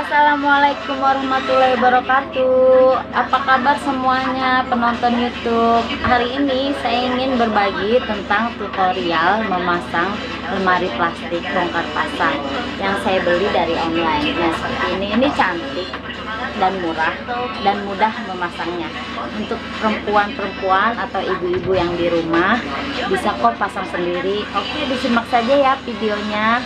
Assalamualaikum warahmatullahi wabarakatuh. Apa kabar semuanya penonton YouTube? Hari ini saya ingin berbagi tentang tutorial memasang lemari plastik bongkar pasang yang saya beli dari online. Nah, seperti ini cantik dan murah dan mudah memasangnya. Untuk perempuan-perempuan atau ibu-ibu yang di rumah bisa kok pasang sendiri. Oke, disimak saja ya videonya.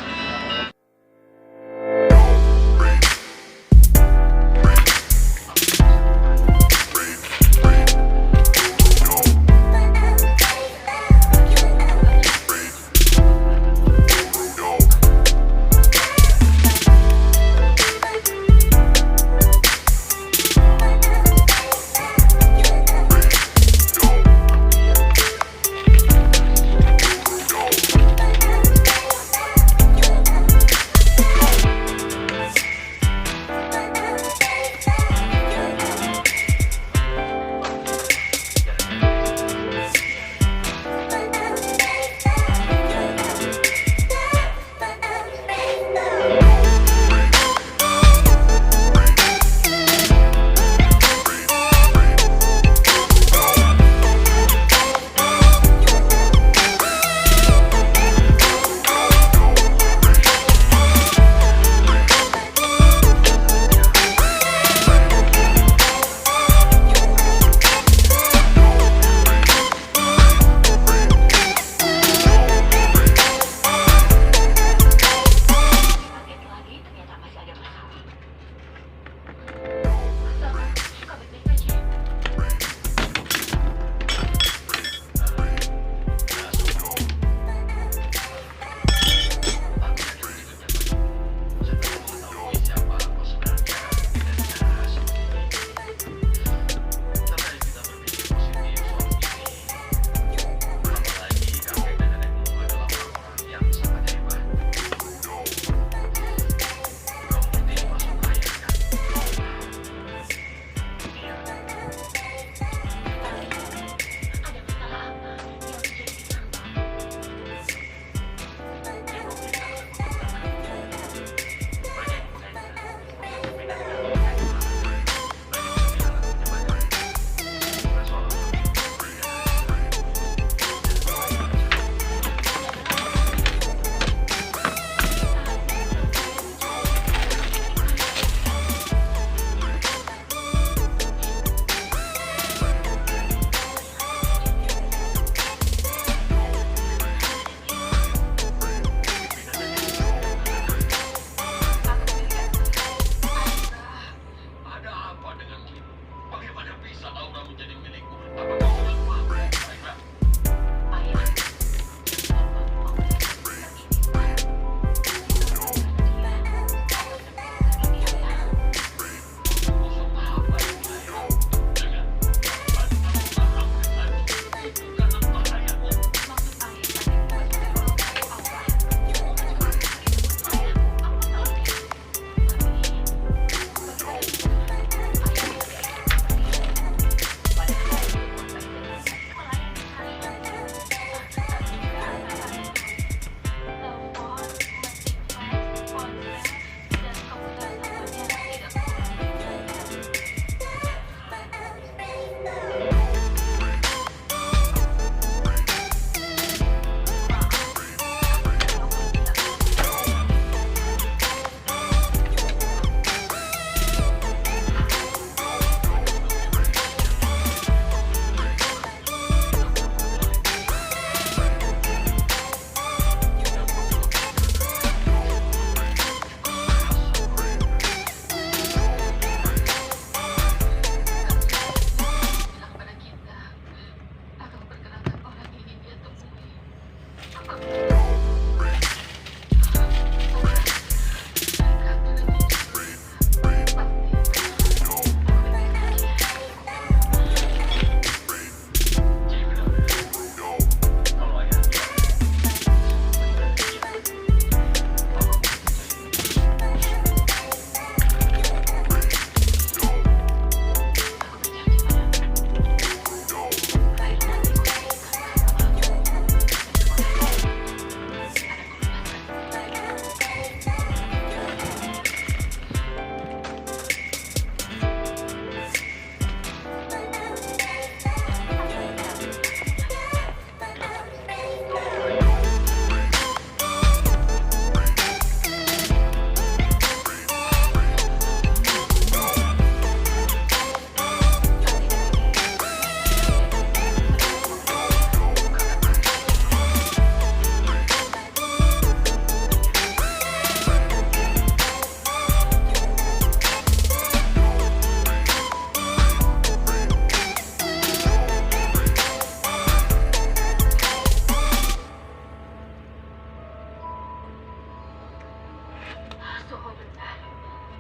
Sungguh benar,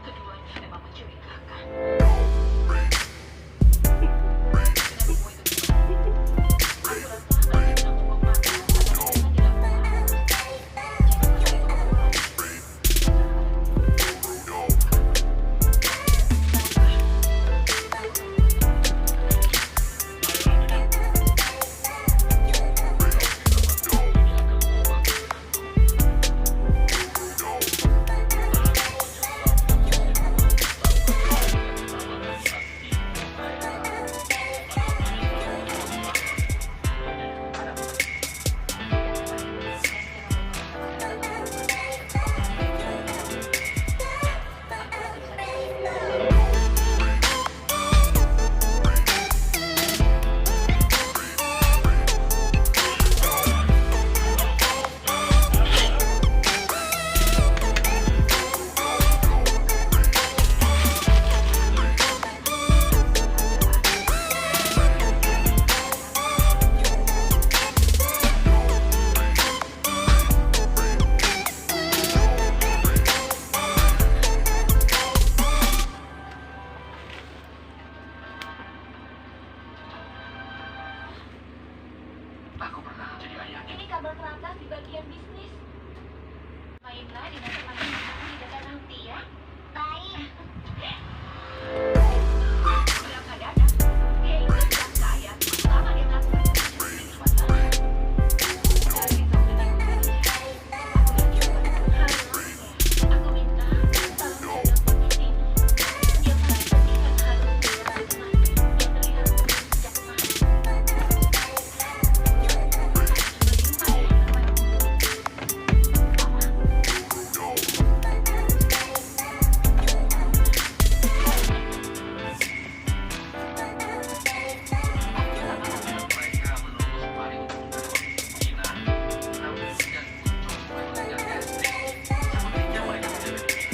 keduanya memang mencurigakan. Aku pernah jadi ayah. Ini kabar teratas di bagian bisnis. Mainlah dengan teman-teman di dekat nanti ya. Baik. Dalam keadaan dia itu sedang kaya, selama dia melakukan bisnis suasana. Dari tahun ini, aku minta tolong jaga posisi ini. Dia pastikan harus menjaga teman yang terlihat sejak kemarin. Mereka menunggu Lemari untuk Cina, namun dan Lucu mengejarnya. Sepertinya mereka tidak lebih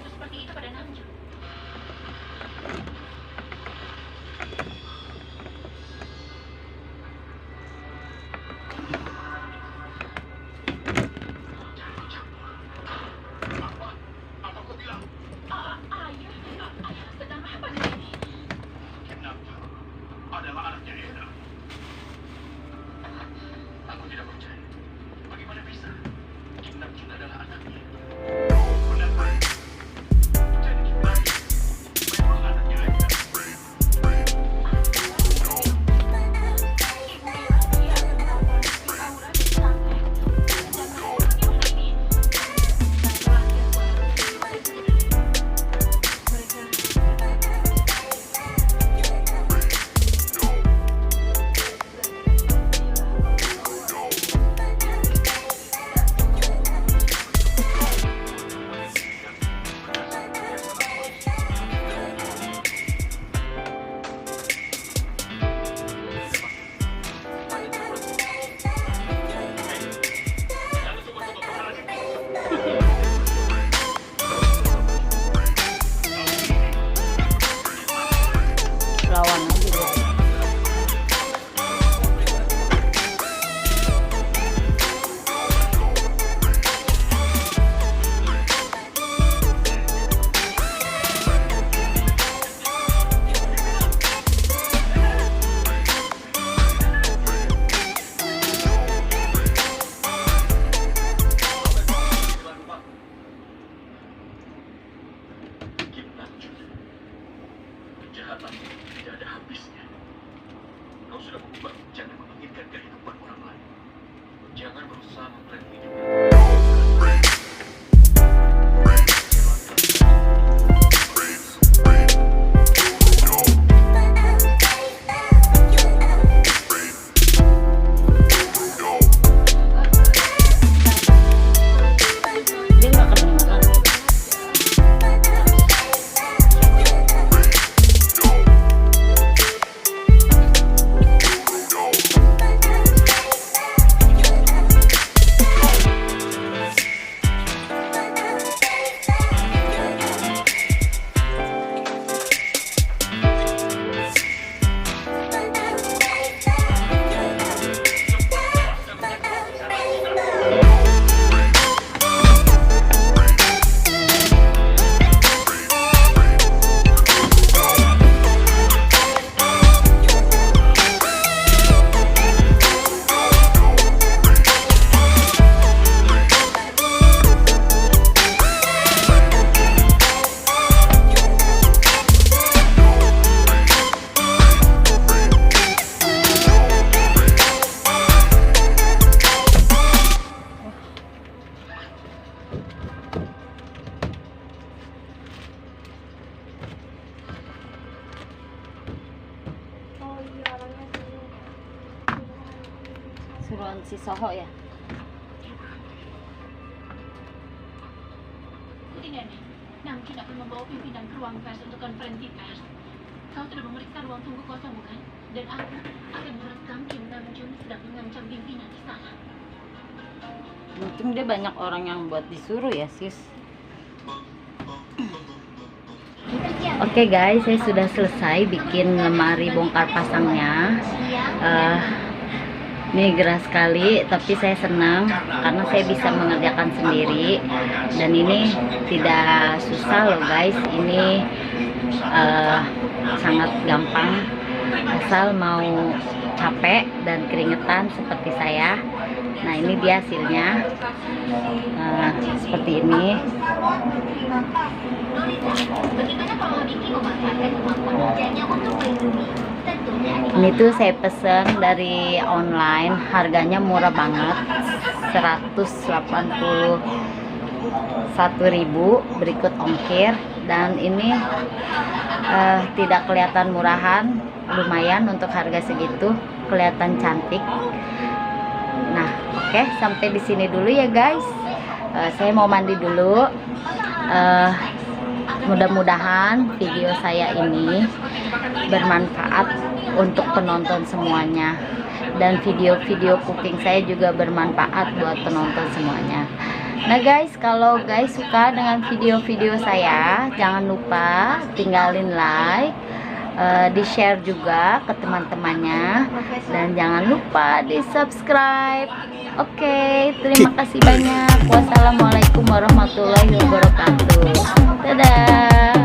Seperti itu pada Namju. Apa kau bilang? Ayah sedang apa di sini? Namju adalah anaknya Eda. Aku tidak percaya. Bagaimana bisa? Namju adalah anaknya. Benarkah? Jadi Namju memang anaknya Eda. Ibu bilang dia akan melakukan aura di pesantren. Dan bagaimana ini? Terakhir lawan aja dia. Kejahatan tidak ada habisnya. Kau sudah berubah, jangan menginginkan kehidupan orang lain. Jangan berusaha mengklaim hidup. si Soho ya. Ini nenek, Namkin akan membawa pimpinan ke ruang pers untuk konferensi pers. Kau sudah memeriksa ruang tunggu kosong bukan? Dan aku akan merekam Nam Juni sedang mengancam pimpinan di sana. Mungkin dia banyak orang yang buat disuruh ya sis. Oke guys, saya sudah selesai bikin lemari bongkar pasangnya. Ini gerah sekali, tapi saya senang karena saya bisa mengerjakan sendiri. Dan ini tidak susah loh guys. Ini sangat gampang, asal mau capek dan keringetan seperti saya. Nah ini dia hasilnya, seperti ini. Bagaimana kalau Diki memanfaatkan kemampuan kerjanya untuk melindungi? Tentunya Ini tuh saya pesen dari online, harganya murah banget, 181.000 berikut ongkir. Dan ini tidak kelihatan murahan, lumayan untuk harga segitu, kelihatan cantik. Nah, oke, sampai di sini dulu ya guys. Saya mau mandi dulu. Mudah-mudahan video saya ini bermanfaat untuk penonton semuanya, dan video-video cooking saya juga bermanfaat buat penonton semuanya. Nah guys, kalau guys suka dengan video-video saya, jangan lupa tinggalin like, di-share juga ke teman-temannya, dan jangan lupa di-subscribe. Oke, terima kasih banyak. Wassalamualaikum warahmatullahi wabarakatuh. Dadah.